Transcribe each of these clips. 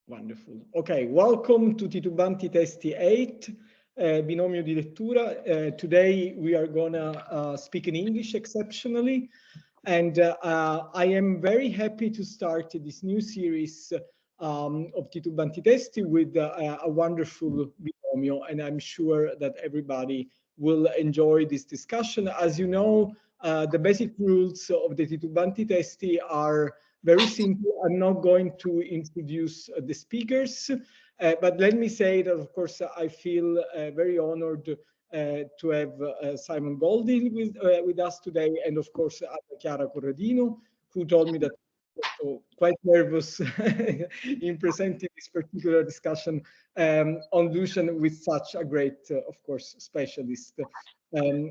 Wonderful. Okay, welcome to TITUBANTI TESTI 8, Binomio di lettura. Today we are gonna speak in English exceptionally, and I am very happy to start this new series of TITUBANTI TESTI with a wonderful binomio, and I'm sure that everybody will enjoy this discussion. As you know, the basic rules of the TITUBANTI TESTI are very simple. I'm not going to introduce the speakers, but let me say that, of course, I feel very honored to have Simon Goldhill with us today, and of course, Chiara Corradino, who told me that so quite nervous in presenting this particular discussion on Lucian with such a great, of course, specialist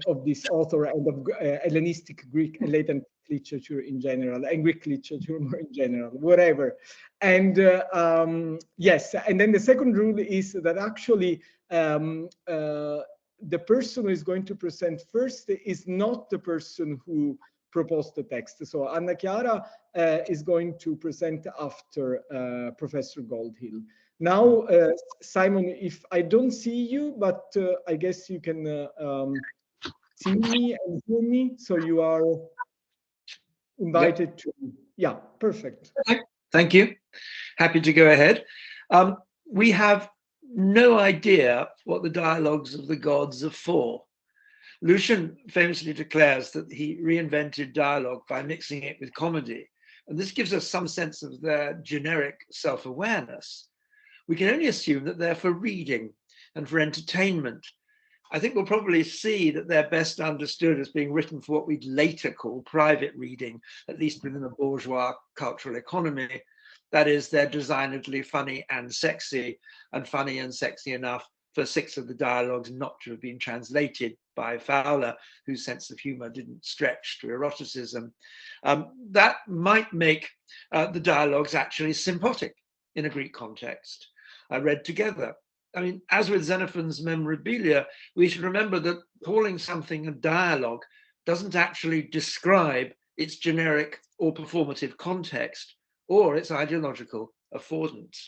of this author and of Hellenistic Greek and Latin literature in general, and Greek literature more in general, whatever. And yes, and then the second rule is that actually the person who is going to present first is not the person who proposed the text. So Anna Chiara is going to present after Professor Goldhill. Now, Simon, if I don't see you, but I guess you can see me and hear me, so you are invited to, yeah, perfect. Thank you. Happy to go ahead. We have no idea what the dialogues of the gods are for. Lucian famously declares that he reinvented dialogue by mixing it with comedy, and this gives us some sense of their generic self-awareness. We can only assume that they're for reading and for entertainment. I think we'll probably see that they're best understood as being written for what we'd later call private reading, at least within a bourgeois cultural economy. That is, they're designedly funny and sexy enough for 6 of the dialogues not to have been translated by Fowler, whose sense of humor didn't stretch to eroticism. That might make the dialogues actually sympathetic in a Greek context, read together. I mean, as with Xenophon's Memorabilia, we should remember that calling something a dialogue doesn't actually describe its generic or performative context or its ideological affordance.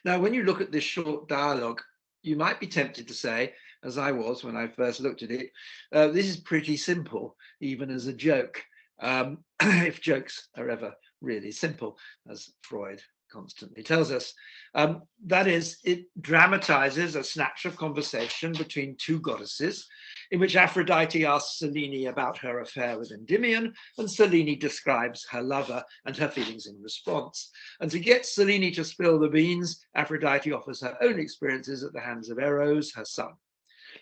Now, when you look at this short dialogue, you might be tempted to say, as I was when I first looked at it, this is pretty simple, even as a joke, if jokes are ever really simple, as Freud constantly tells us. That is, it dramatizes a snatch of conversation between 2 goddesses, in which Aphrodite asks Selene about her affair with Endymion, and Selene describes her lover and her feelings in response. And to get Selene to spill the beans, Aphrodite offers her own experiences at the hands of Eros, her son.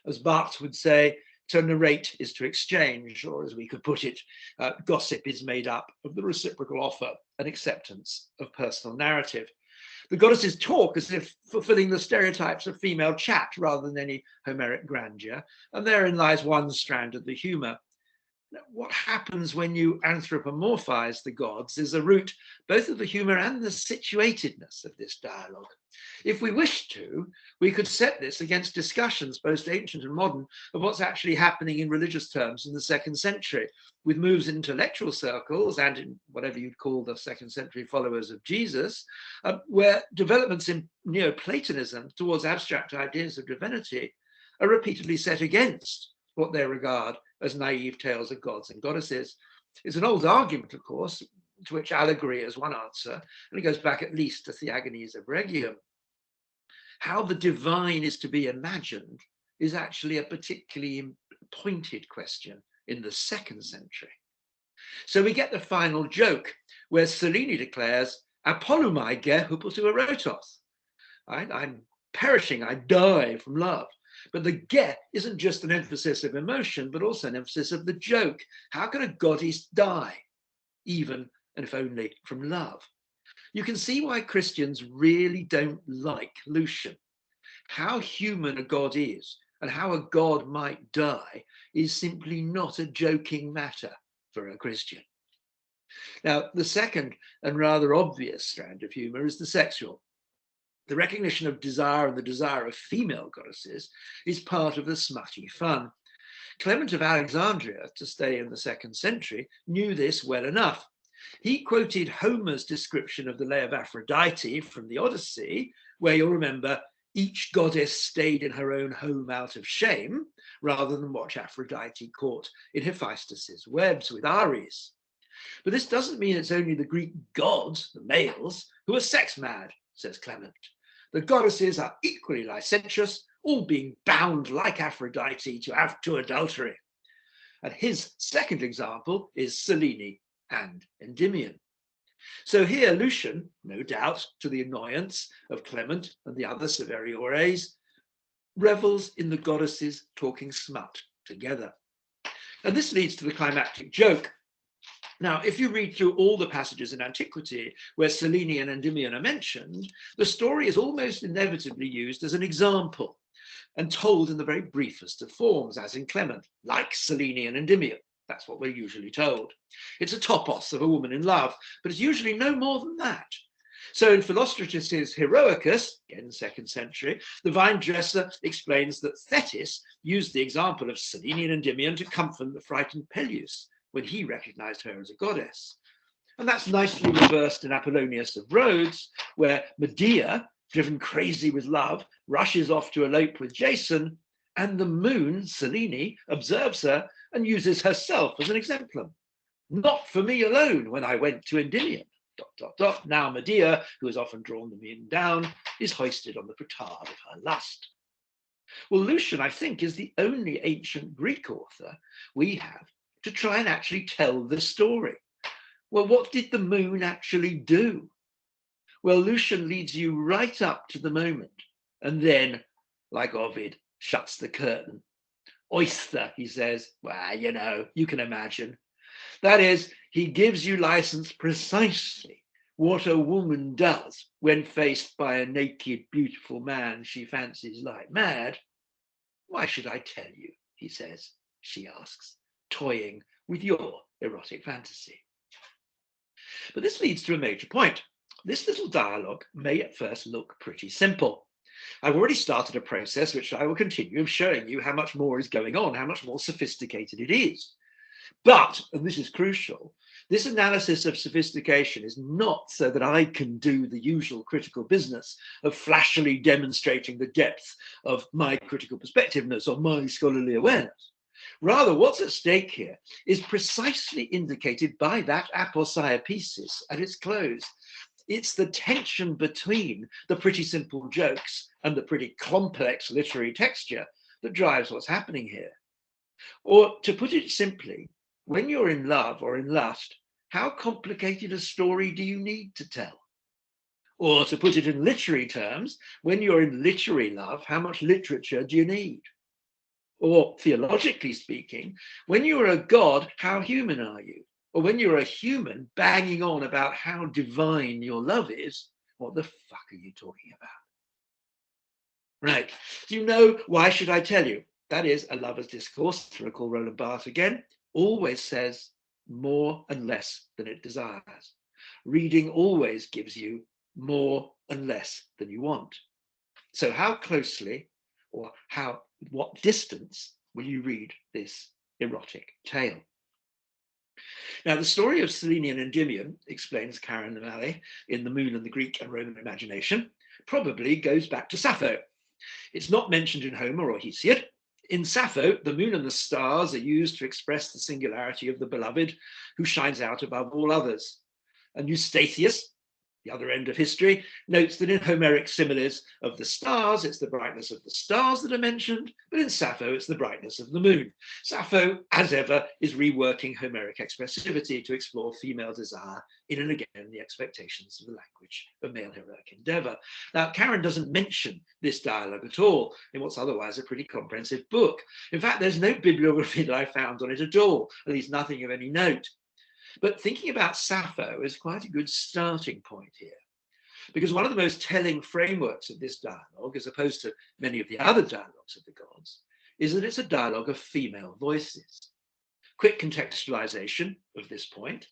As Barthes would say, to narrate is to exchange, or as we could put it, gossip is made up of the reciprocal offer and acceptance of personal narrative. The goddesses talk as if fulfilling the stereotypes of female chat rather than any Homeric grandeur, and therein lies one strand of the humor. What happens when you anthropomorphize the gods is a root both of the humor and the situatedness of this dialogue. If we wished to, we could set this against discussions, both ancient and modern, of what's actually happening in religious terms in the 2nd century, with moves in intellectual circles and in whatever you'd call the 2nd century followers of Jesus, where developments in Neoplatonism towards abstract ideas of divinity are repeatedly set against what they regard as naive tales of gods and goddesses. It's an old argument, of course, to which allegory is one answer, and it goes back at least to Theagenes of Rhegium. How the divine is to be imagined is actually a particularly pointed question in the 2nd century. So we get the final joke, where Selene declares, "Apolumai ge hupotu erotos." I'm perishing, I die from love. But the ge isn't just an emphasis of emotion, but also an emphasis of the joke. How can a goddess die, even and if only from love? You can see why Christians really don't like Lucian. How human a god is and how a god might die is simply not a joking matter for a Christian. Now, the second and rather obvious strand of humor is the sexual. The recognition of desire and the desire of female goddesses is part of the smutty fun. Clement of Alexandria, to stay in the 2nd century, knew this well enough. He quoted Homer's description of the lay of Aphrodite from the Odyssey, where you'll remember each goddess stayed in her own home out of shame, rather than watch Aphrodite caught in Hephaestus's webs with Ares. But this doesn't mean it's only the Greek gods, the males, who are sex mad, says Clement. The goddesses are equally licentious, all being bound like Aphrodite to adultery. And his second example is Selene and Endymion. So here Lucian, no doubt to the annoyance of Clement and the other Severiores, revels in the goddesses talking smut together. And this leads to the climactic joke. Now, if you read through all the passages in antiquity where Selene and Endymion are mentioned, the story is almost inevitably used as an example and told in the very briefest of forms, as in Clement, like Selene and Endymion. That's what we're usually told. It's a topos of a woman in love, but it's usually no more than that. So in Philostratus's Heroicus, again 2nd century, the vine dresser explains that Thetis used the example of Selene and Endymion to comfort the frightened Peleus when he recognized her as a goddess. And that's nicely reversed in Apollonius of Rhodes, where Medea, driven crazy with love, rushes off to elope with Jason, and the moon, Selene, observes her and uses herself as an exemplar. Not for me alone when I went to Endymion, ... Now Medea, who has often drawn the moon down, is hoisted on the petard of her lust. Well, Lucian, I think, is the only ancient Greek author we have to try and actually tell the story. Well, what did the moon actually do? Well, Lucian leads you right up to the moment, and then, like Ovid, shuts the curtain. Oyster, he says, well, you know, you can imagine. That is, he gives you license precisely what a woman does when faced by a naked, beautiful man she fancies like mad. Why should I tell you, he says, she asks, toying with your erotic fantasy. But this leads to a major point. This little dialogue may at first look pretty simple. I've already started a process which I will continue of showing you how much more is going on, how much more sophisticated it is. But, and this is crucial, this analysis of sophistication is not so that I can do the usual critical business of flashily demonstrating the depth of my critical perspectiveness or my scholarly awareness. Rather, what's at stake here is precisely indicated by that aposiopesis at its close. It's the tension between the pretty simple jokes and the pretty complex literary texture that drives what's happening here. Or to put it simply, when you're in love or in lust, how complicated a story do you need to tell? Or to put it in literary terms, when you're in literary love, how much literature do you need? Or theologically speaking, when you're a god, how human are you? Or when you're a human banging on about how divine your love is, what the fuck are you talking about? Right, you know, why should I tell you? That is, a lover's discourse, to recall Roland Barthes again, always says more and less than it desires. Reading always gives you more and less than you want. So how closely or what distance will you read this erotic tale? Now, the story of Selene and Endymion, explains Karen O'Malley in The Moon and the Greek and Roman Imagination, probably goes back to Sappho. It's not mentioned in Homer or Hesiod. In Sappho, the moon and the stars are used to express the singularity of the beloved who shines out above all others. And Eustathius, the other end of history, notes that in Homeric similes of the stars, it's the brightness of the stars that are mentioned, but in Sappho, it's the brightness of the moon. Sappho, as ever, is reworking Homeric expressivity to explore female desire in and again the expectations of the language of male heroic endeavor. Now, Karen doesn't mention this dialogue at all in what's otherwise a pretty comprehensive book. In fact, there's no bibliography that I found on it at all, at least nothing of any note. But thinking about Sappho is quite a good starting point here, because one of the most telling frameworks of this dialogue, as opposed to many of the other dialogues of the gods, is that it's a dialogue of female voices. Quick contextualization of this point.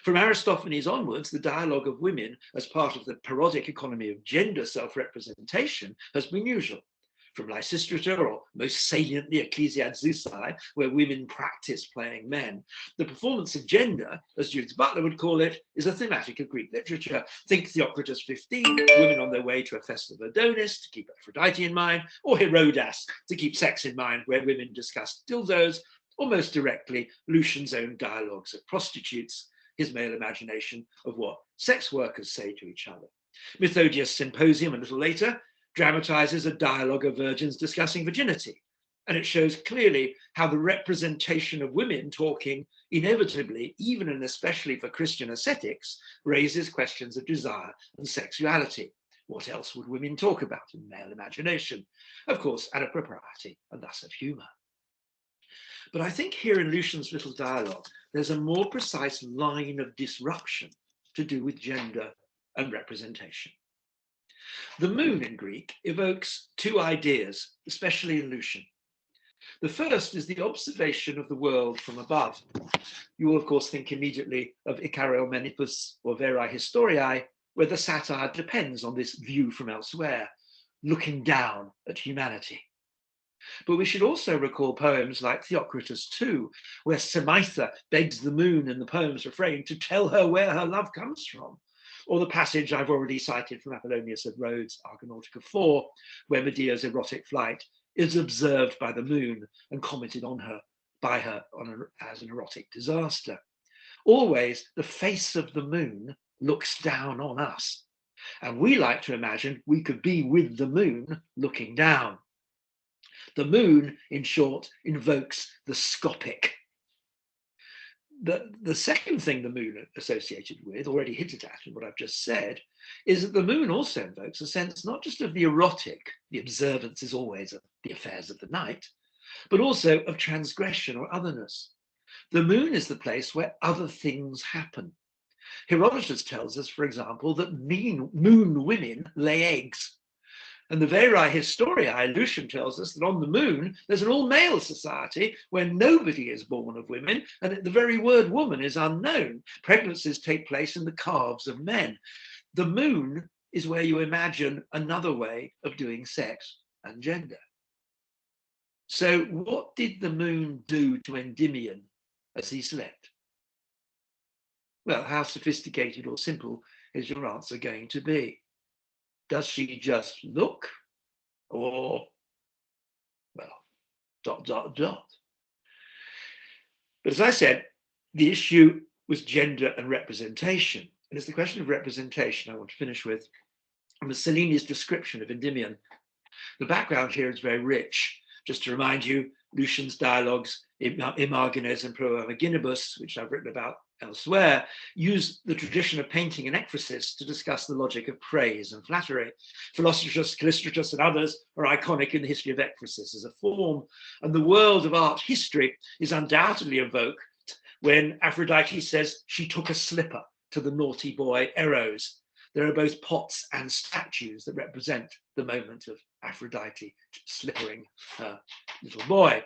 From Aristophanes onwards, the dialogue of women as part of the parodic economy of gender self-representation has been usual. from Lysistrata, or most saliently Ecclesiazusai, where women practice playing men. The performance of gender, as Judith Butler would call it, is a thematic of Greek literature. Think Theocritus 15, women on their way to a festival of Adonis to keep Aphrodite in mind, or Herodas to keep sex in mind, where women discuss dildos, or most directly, Lucian's own dialogues of prostitutes, his male imagination of what sex workers say to each other. Methodius' Symposium, a little later, dramatizes a dialogue of virgins discussing virginity. And it shows clearly how the representation of women talking inevitably, even and especially for Christian ascetics, raises questions of desire and sexuality. What else would women talk about in male imagination? Of course, and of propriety, and thus of humor. But I think here in Lucian's little dialogue, there's a more precise line of disruption to do with gender and representation. The moon in Greek evokes two ideas, especially in Lucian. The first is the observation of the world from above. You will, of course, think immediately of Icaromenipus or Verae Historiae, where the satire depends on this view from elsewhere, looking down at humanity. But we should also recall poems like Theocritus 2, where Semitha begs the moon in the poem's refrain to tell her where her love comes from, or the passage I've already cited from Apollonius of Rhodes, Argonautica 4, where Medea's erotic flight is observed by the moon and commented on her by her as an erotic disaster. Always the face of the moon looks down on us, and we like to imagine we could be with the moon looking down. The moon, in short, invokes the scopic. The second thing the moon associated with, already hinted at in what I've just said, is that the moon also invokes a sense not just of the erotic, the observance is always of the affairs of the night, but also of transgression or otherness. The moon is the place where other things happen. Herodotus tells us, for example, that moon women lay eggs. And the Verae Historiae, Lucian tells us that on the moon, there's an all-male society where nobody is born of women, and the very word woman is unknown. Pregnancies take place in the calves of men. The moon is where you imagine another way of doing sex and gender. So what did the moon do to Endymion as he slept? Well, how sophisticated or simple is your answer going to be? Does she just look, or, well, ... But as I said, the issue was gender and representation. And it's the question of representation I want to finish with Mussolini's description of Endymion. The background here is very rich. Just to remind you, Lucian's dialogues, Imagenes and Proimaginibus, which I've written about elsewhere, use the tradition of painting and ekphrasis to discuss the logic of praise and flattery. Philostratus, Callistratus, and others are iconic in the history of ekphrasis as a form, and the world of art history is undoubtedly evoked when Aphrodite says she took a slipper to the naughty boy Eros. There are both pots and statues that represent the moment of Aphrodite slippering her little boy.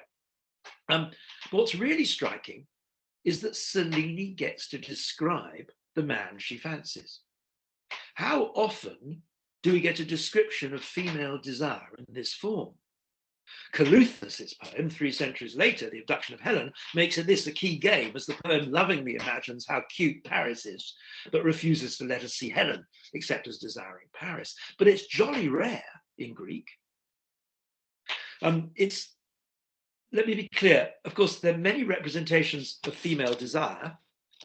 What's really striking is that Cellini gets to describe the man she fancies. How often do we get a description of female desire in this form? Caluthus's poem, 3 centuries later, The Abduction of Helen, makes of this a key game, as the poem lovingly imagines how cute Paris is, but refuses to let us see Helen, except as desiring Paris. But it's jolly rare in Greek. Let me be clear, of course, there are many representations of female desire,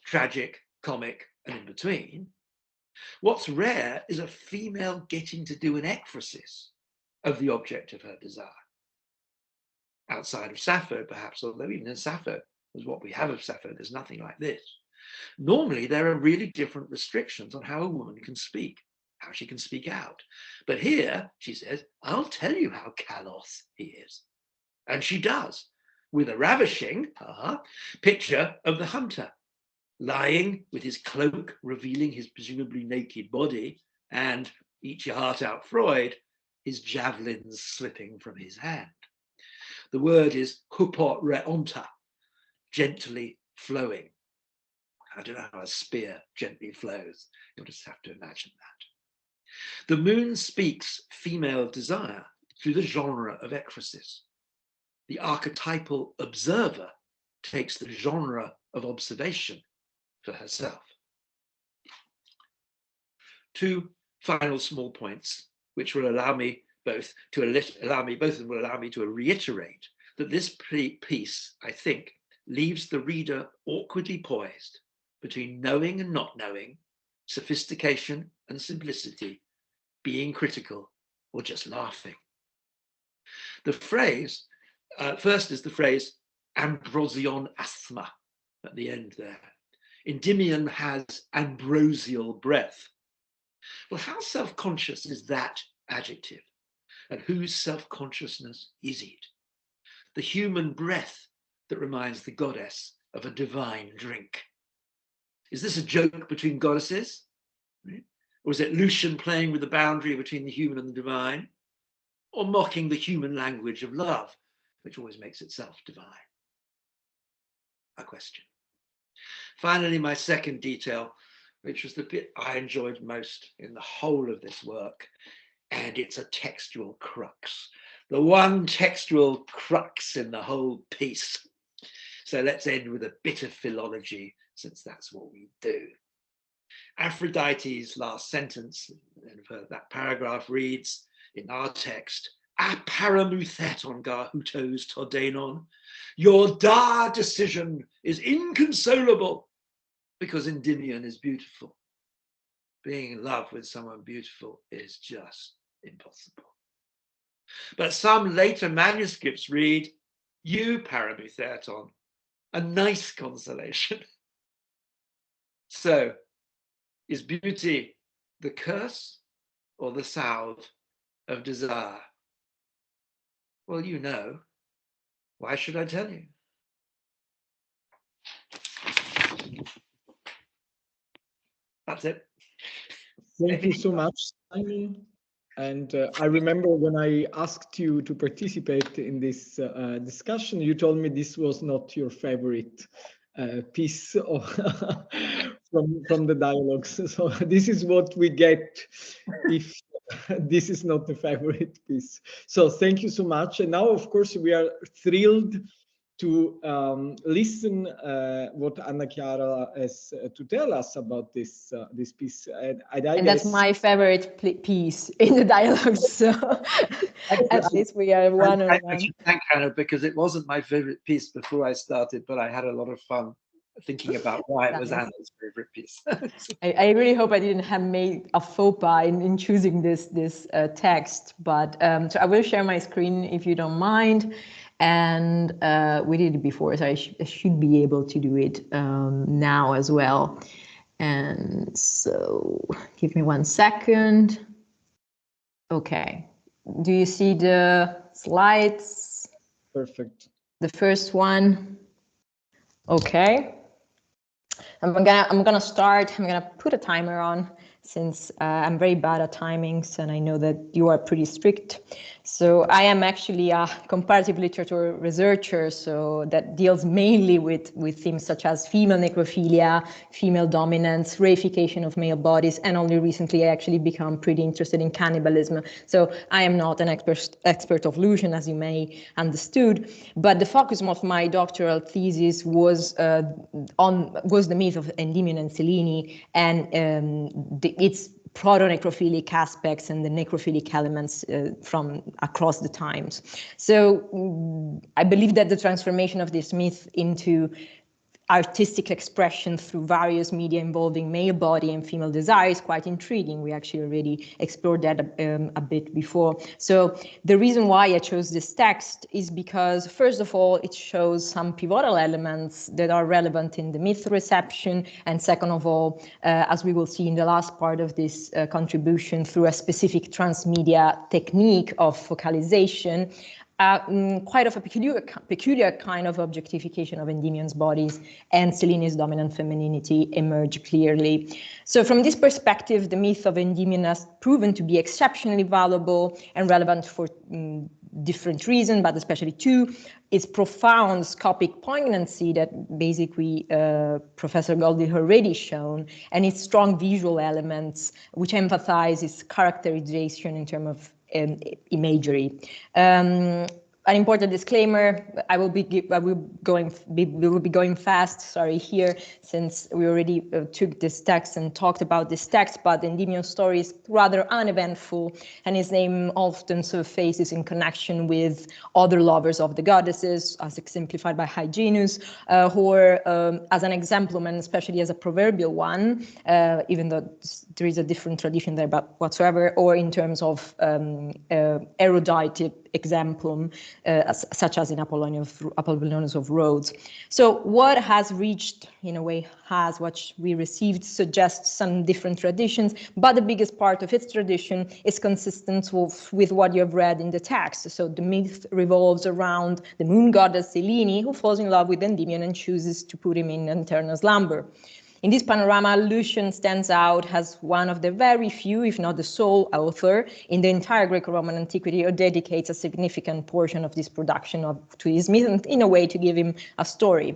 tragic, comic, and in between. What's rare is a female getting to do an ekphrasis of the object of her desire. Outside of Sappho, perhaps, although even in Sappho, as what we have of Sappho, there's nothing like this. Normally, there are really different restrictions on how a woman can speak, how she can speak out. But here, she says, I'll tell you how kalos he is. And she does, with a ravishing picture of the hunter, lying with his cloak revealing his presumably naked body, and, eat your heart out, Freud, his javelins slipping from his hand. The word is huporeonta, gently flowing. I don't know how a spear gently flows. You'll just have to imagine that. The moon speaks female desire, through the genre of ekphrasis. The archetypal observer takes the genre of observation for herself. Two final small points, which will allow me both to reiterate that this piece, I think, leaves the reader awkwardly poised between knowing and not knowing, sophistication and simplicity, being critical or just laughing. The phrase, first is the phrase ambrosion asthma at the end there. Endymion has ambrosial breath. Well, how self-conscious is that adjective? And whose self-consciousness is it? The human breath that reminds the goddess of a divine drink. Is this a joke between goddesses? Or is it Lucian playing with the boundary between the human and the divine? Or mocking the human language of love, which always makes itself divine? A question. Finally, my second detail, which was the bit I enjoyed most in the whole of this work, and it's a textual crux. The one textual crux in the whole piece. So let's end with a bit of philology, since that's what we do. Aphrodite's last sentence of that paragraph reads in our text, "Aparamutheton gar hutos todenon." Your dire decision is inconsolable because Endymion is beautiful. Being in love with someone beautiful is just impossible. But some later manuscripts read, "You, Paramutheton, a nice consolation." So, is beauty the curse or the salve of desire? Well, you know. Why should I tell you? That's it. Thank you so much, Simon. And I remember when I asked you to participate in this discussion, you told me this was not your favorite piece of from the dialogues. So this is what we get if this is not the favorite piece. So thank you so much. And now, of course, we are thrilled to listen what Anna Chiara has to tell us about this this piece. And that's my favorite piece in the dialogues. So at least we are one on one. I should thank Anna, because it wasn't my favorite piece before I started, but I had a lot of fun thinking about why it was Anna's favorite piece. I really hope I didn't have made a faux pas in choosing this text, but so I will share my screen if you don't mind. And we did it before, so I should be able to do it now as well. And so give me 1 second. Okay. Do you see the slides? Perfect. The first one. Okay. I'm gonna start. I'm gonna put a timer on, since I'm very bad at timings and I know that you are pretty strict. So I am actually a comparative literature researcher, so that deals mainly with themes such as female necrophilia, female dominance, reification of male bodies, and only recently I actually become pretty interested in cannibalism. So I am not an expert of Lucian, as you may understood, but the focus of my doctoral thesis was the myth of Endymion and Selene, and its proto-necrophilic aspects and the necrophilic elements from across the times. So I believe that the transformation of this myth into artistic expression through various media involving male body and female desire is quite intriguing. We actually already explored that a bit before. So the reason why I chose this text is because, first of all, it shows some pivotal elements that are relevant in the myth reception, and second of all, as we will see in the last part of this contribution, through a specific transmedia technique of focalization, quite of a peculiar kind of objectification of Endymion's bodies and Selene's dominant femininity emerge clearly. So from this perspective, the myth of Endymion has proven to be exceptionally valuable and relevant for different reasons, but especially two: its profound scopic poignancy that basically Professor Goldhill already shown, and its strong visual elements, which emphasize its characterization in terms of imagery. An important disclaimer: we will be going fast. Sorry, here, since we already took this text and talked about this text. But Endymion's story is rather uneventful, and his name often surfaces in connection with other lovers of the goddesses, as exemplified by Hyginus, or as an exemplum, and especially as a proverbial one, even though there is a different tradition there, but whatsoever, or in terms of erudite exemplum, such as in Apollonius of Rhodes. So what has reached, in a way, what we received suggests some different traditions, but the biggest part of its tradition is consistent with what you have read in the text. So the myth revolves around the moon goddess Selene, who falls in love with Endymion and chooses to put him in eternal slumber. In this panorama, Lucian stands out as one of the very few, if not the sole author in the entire Greco-Roman antiquity who dedicates a significant portion of this production to his myth, in a way to give him a story.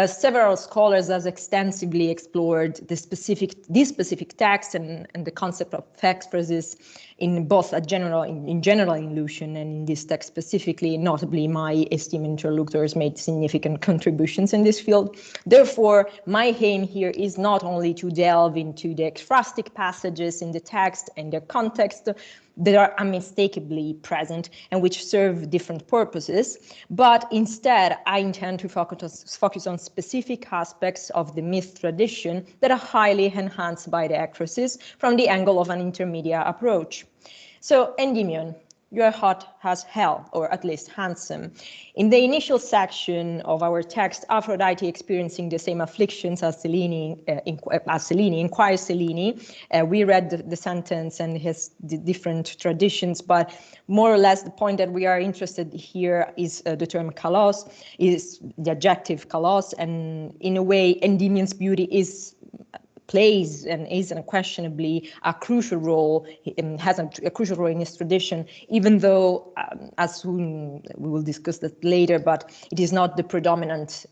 Several scholars have extensively explored this specific text and the concept of ekphrasis in both in general in Lucian and in this text specifically. Notably, my esteemed interlocutors made significant contributions in this field. Therefore, my aim here is not only to delve into the ekphrastic passages in the text and their context that are unmistakably present and which serve different purposes, but instead I intend to focus on specific aspects of the myth tradition that are highly enhanced by the ekphrasis from the angle of an intermediate approach. So, Endymion, you are hot as hell, or at least handsome. In the initial section of our text, Aphrodite, experiencing the same afflictions as Selene, inquires Selene. We read the sentence and the different traditions, but more or less the point that we are interested here is the term kalos, is the adjective kalos, and in a way, Endymion's beauty plays and is unquestionably a crucial role, has a crucial role in his tradition, even though, as we will discuss that later, but it is not the predominant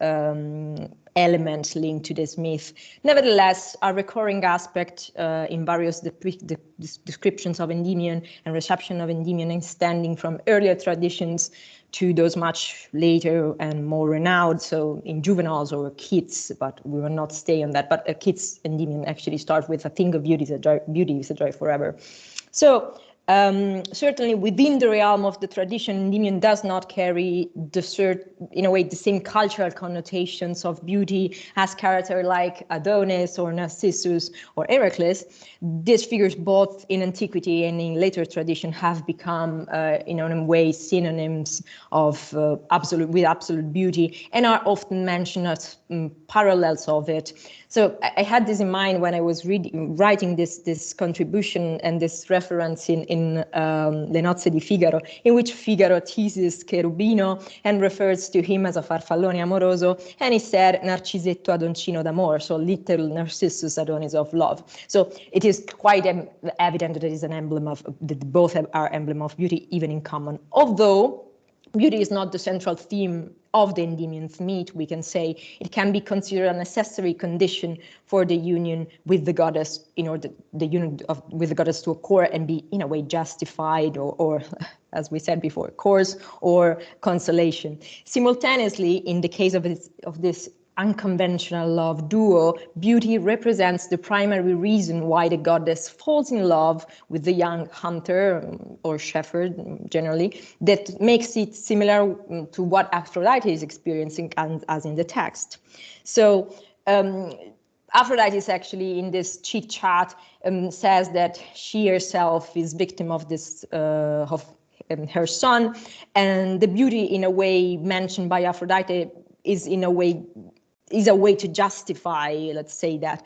element linked to this myth. Nevertheless, a recurring aspect in various descriptions of Endymion and reception of Endymion, extending from earlier traditions to those much later and more renowned, so in Juveniles or Keats, but we will not stay on that. But Keats' Endymion actually start with a thing of beauty is a joy forever. So certainly within the realm of the tradition, Endymion does not carry in a way the same cultural connotations of beauty as characters like Adonis or Narcissus or Heracles. These figures, both in antiquity and in later tradition, have become in a way synonyms of absolute beauty and are often mentioned as parallels of it. So I had this in mind when I was writing this contribution and this reference in Le Nozze di Figaro, in which Figaro teases Cherubino and refers to him as a farfallone amoroso, and he said Narcisetto Adoncino d'amor, so little Narcissus Adonis of love. So it is quite evident that it is an emblem that both are emblem of beauty, even in common. Although beauty is not the central theme of the Endymion's myth, we can say it can be considered a necessary condition for the union with the goddess, in order the union with the goddess to occur and be in a way justified or as we said before, course or consolation. Simultaneously, in the case of this unconventional love duo, beauty represents the primary reason why the goddess falls in love with the young hunter or shepherd generally, that makes it similar to what Aphrodite is experiencing as in the text. So Aphrodite is actually in this chit chat says that she herself is victim of this of her son, and the beauty in a way mentioned by Aphrodite is a way to justify, let's say, that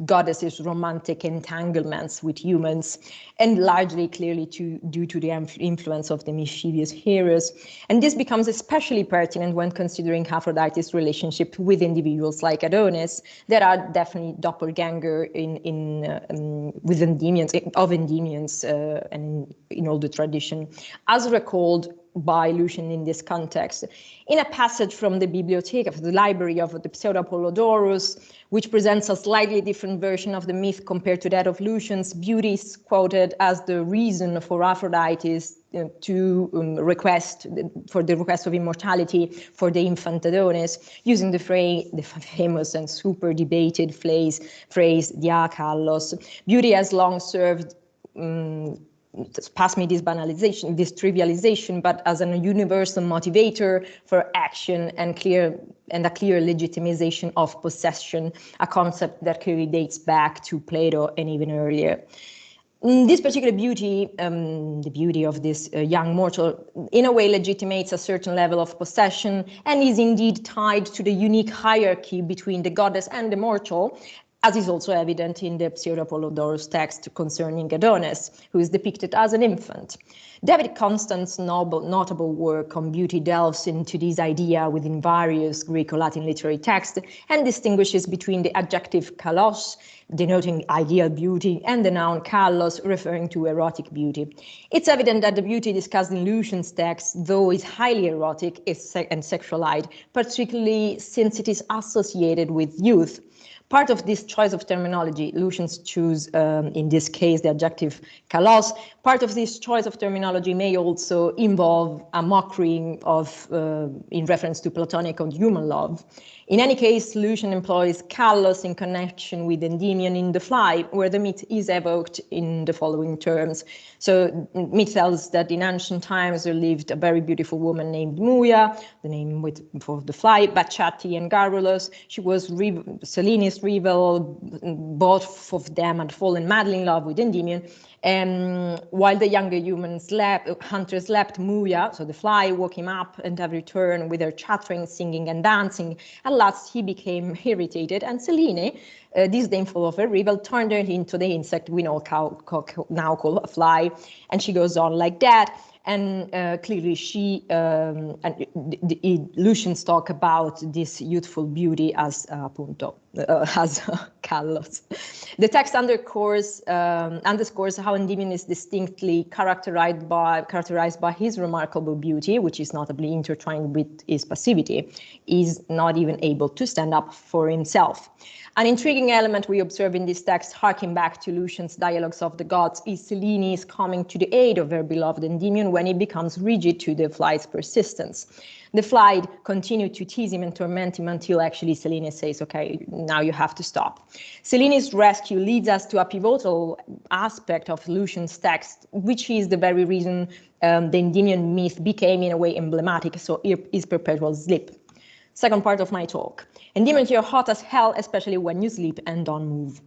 goddesses' romantic entanglements with humans, and largely clearly due to the influence of the mischievous heroes. And this becomes especially pertinent when considering Aphrodite's relationship with individuals like Adonis that are definitely doppelganger with Endymions, and in all the tradition. As recalled by Lucian in this context. In a passage from the Bibliotheca, of the library of the Pseudo-Apollodorus, which presents a slightly different version of the myth compared to that of Lucian's, beauty is quoted as the reason for Aphrodite's to request of immortality for the infant Adonis, using the famous and super debated phrase dia kallos. Beauty has long served, pass me this banalization, this trivialization, but as a universal motivator for action and a clear legitimization of possession, a concept that clearly dates back to Plato and even earlier. This particular beauty, the beauty of this young mortal, in a way legitimates a certain level of possession and is indeed tied to the unique hierarchy between the goddess and the mortal, as is also evident in the Pseudo-Apollodorus text concerning Adonis, who is depicted as an infant. David Constant's notable work on beauty delves into this idea within various Greco-Latin literary texts and distinguishes between the adjective kalos, denoting ideal beauty, and the noun kallos, referring to erotic beauty. It's evident that the beauty discussed in Lucian's text, though is highly erotic and sexualized, particularly since it is associated with youth. Part of this choice of terminology, Lucian's choose, in this case, the adjective kalos, part of this choice of terminology may also involve a mockery of, in reference to Platonic or human love. In any case, Lucian employs kallos in connection with Endymion in The Fly, where the myth is evoked in the following terms. So myth tells that in ancient times there lived a very beautiful woman named Muia, the name for The Fly, Bacchati and Garrulus. She was Selene's rival, both of them had fallen madly in love with Endymion. While the younger hunter slept, Muia, so the fly, woke him up at every turn with her chattering, singing and dancing. At last he became irritated, and Selene, disdainful of her rival, turned her into the insect we now call a fly, and she goes on like that. And clearly Lucian's talk about this youthful beauty as as kallos. The text underscores how Endymion is distinctly characterized by his remarkable beauty, which is notably intertwined with his passivity. He's not even able to stand up for himself. An intriguing element we observe in this text, harking back to Lucian's Dialogues of the Gods, is Selene's coming to the aid of her beloved Endymion when he becomes rigid to the fly's persistence. The fly continued to tease him and torment him until actually Selene says, okay, now you have to stop. Selene's rescue leads us to a pivotal aspect of Lucian's text, which is the very reason the Endymion myth became in a way emblematic, so his perpetual sleep. Second part of my talk. Endymion, you're hot as hell, especially when you sleep and don't move.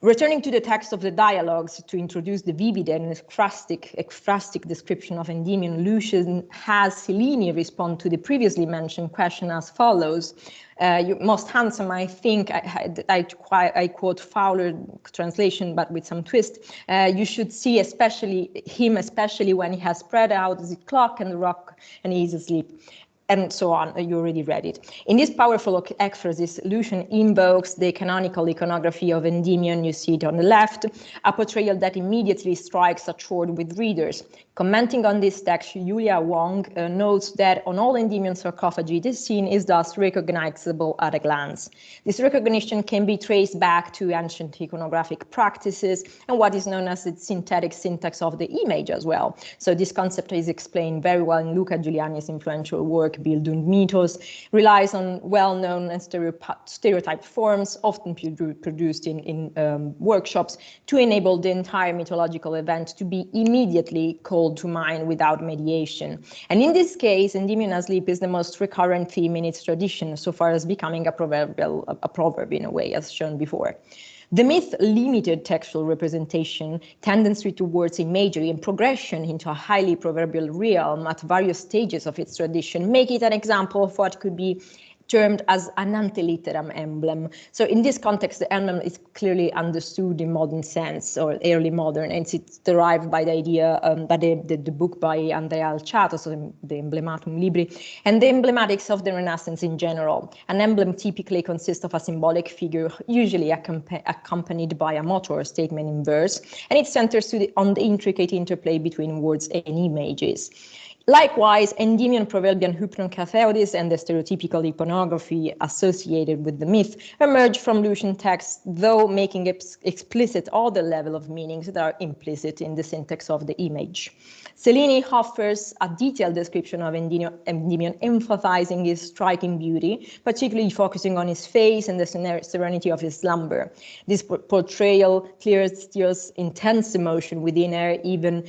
Returning to the text of the dialogues to introduce the vivid and ekphrastic description of Endymion, Lucian has Selene respond to the previously mentioned question as follows. You most handsome, I think, I quote Fowler translation, but with some twist. You should see him especially when he has spread out the cloak and the rock and he is asleep. And so on, you already read it. In this powerful ekphrasis, Lucian invokes the canonical iconography of Endymion, you see it on the left, a portrayal that immediately strikes a chord with readers. Commenting on this text, Julia Wong notes that on all Endymion sarcophagi, this scene is thus recognizable at a glance. This recognition can be traced back to ancient iconographic practices and what is known as the synthetic syntax of the image as well. So this concept is explained very well in Luca Giuliani's influential work, Bild und Mythos, relies on well-known and stereotyped forms, often produced in workshops, to enable the entire mythological event to be immediately called to mind without mediation. And in this case, Endymion asleep is the most recurrent theme in its tradition, so far as becoming a proverb in a way, as shown before. The myth limited textual representation, tendency towards imagery, and progression into a highly proverbial realm at various stages of its tradition make it an example of what could be termed as an antelitteram emblem. So in this context, the emblem is clearly understood in modern sense, or early modern, and it's derived by the idea, by the book by Andrea Alciato, so the Emblematum Libri, and the emblematics of the Renaissance in general. An emblem typically consists of a symbolic figure, usually accompanied by a motto or statement in verse, and it centers on the intricate interplay between words and images. Likewise, Endymion proverbial hypnon catheodis and the stereotypical iconography associated with the myth emerge from Lucian texts, though making explicit all the level of meanings that are implicit in the syntax of the image. Cellini offers a detailed description of Endymion, emphasizing his striking beauty, particularly focusing on his face and the serenity of his slumber. This portrayal clearly stirs intense emotion within her, even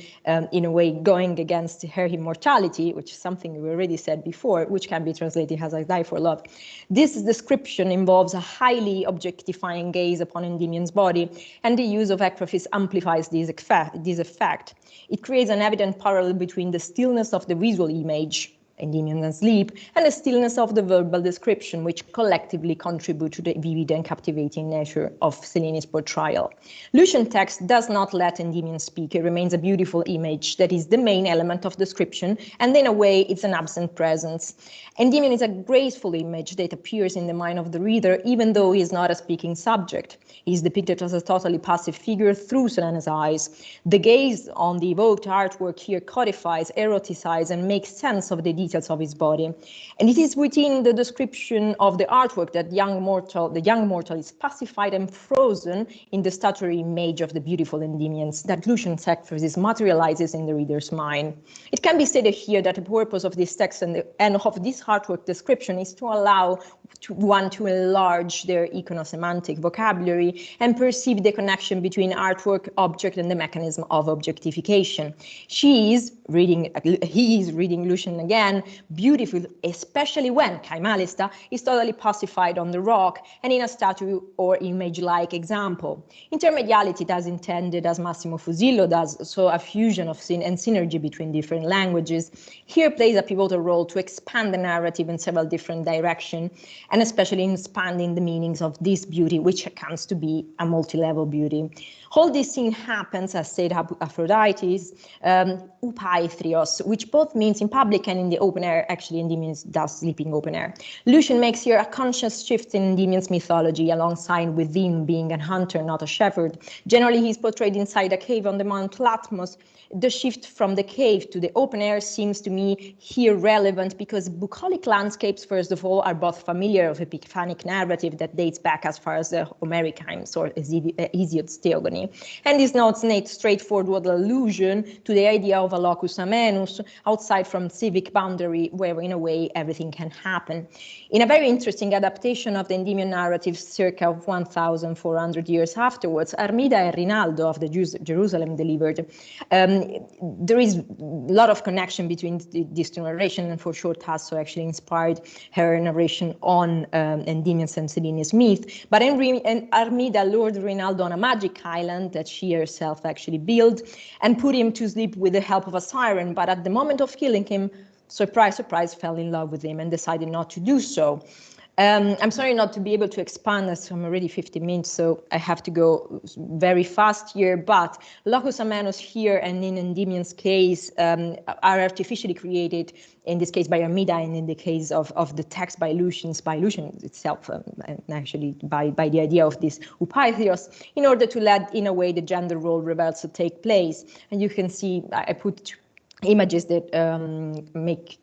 in a way going against her immortality, which is something we already said before, which can be translated as I die for love. This description involves a highly objectifying gaze upon Endymion's body, and the use of ecrophyes amplifies this effect. It creates an evident parallel between the stillness of the visual image, Endymion asleep, and the stillness of the verbal description, which collectively contribute to the vivid and captivating nature of Cellini's portrayal. Lucian text does not let Endymion speak. It remains a beautiful image that is the main element of description, and in a way it's an absent presence. Endymion is a graceful image that appears in the mind of the reader, even though he is not a speaking subject. He is depicted as a totally passive figure through Selena's eyes. The gaze on the evoked artwork here codifies, eroticizes, and makes sense of the details of his body. And it is within the description of the artwork that the young mortal is pacified and frozen in the statuary image of the beautiful Endymions that Lucian text materializes in the reader's mind. It can be stated here that the purpose of this text and of this artwork description is to allow one to enlarge their iconosemantic vocabulary and perceive the connection between artwork, object, and the mechanism of objectification. He is reading Lucian again, beautiful, especially when Kaimalista is totally pacified on the rock and in a statue or image-like example. Intermediality, as intended as Massimo Fusillo does, so a fusion of and synergy between different languages, here plays a pivotal role to expand the narrative in several different directions, and especially in expanding the meanings of this beauty, which comes to be a multi-level beauty. All this scene happens, as said Aphrodite's, upaithrios, which both means in public and in the open air. Actually, Endymion does sleeping open air. Lucian makes here a conscious shift in Endymion's mythology, alongside with him being a hunter, not a shepherd. Generally, he's portrayed inside a cave on the Mount Latmos. The shift from the cave to the open air seems to me here relevant because bucolic landscapes, first of all, are both familiar of epiphanic narrative that dates back as far as the Homeric hymns or Hesiod's Theogony. And this notes a straightforward allusion to the idea of a locus amenus outside from civic boundary, where in a way everything can happen. In a very interesting adaptation of the Endymion narrative circa 1,400 years afterwards, Armida and Rinaldo of the Jerusalem delivered. There is a lot of connection between these two narrations, and for sure Tasso actually inspired her narration on Endymion's and Cellini's myth. But Armida lured Rinaldo on a magic island that she herself actually built and put him to sleep with the help of a siren. But at the moment of killing him, surprise, surprise, fell in love with him and decided not to do so. I'm sorry not to be able to expand, as I'm already 50 minutes, so I have to go very fast here, but locus amenus here and in Endymion's case are artificially created, in this case by Armida, and in the case of the text by Lucian itself, and actually by the idea of this upaithrios, in order to let, in a way, the gender role reversal take place. And you can see I put images that make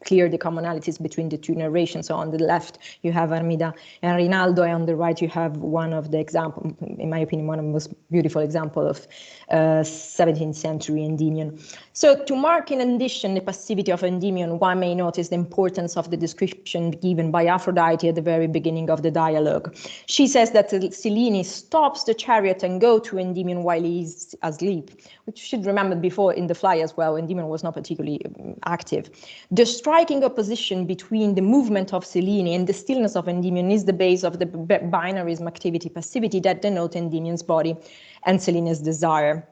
clear the commonalities between the two narrations. So on the left you have Armida and Rinaldo, and on the right you have one of the example, in my opinion, one of the most beautiful example of 17th century Endymion. So to mark in addition the passivity of Endymion, one may notice the importance of the description given by Aphrodite at the very beginning of the dialogue. She says that Cellini stops the chariot and go to Endymion while he's asleep, which you should remember before in the fly as well, Endymion was not particularly active. The striking opposition between the movement of Cellini and the stillness of Endymion is the base of the binarism activity-passivity that denote Endymion's body and Cellini's desire.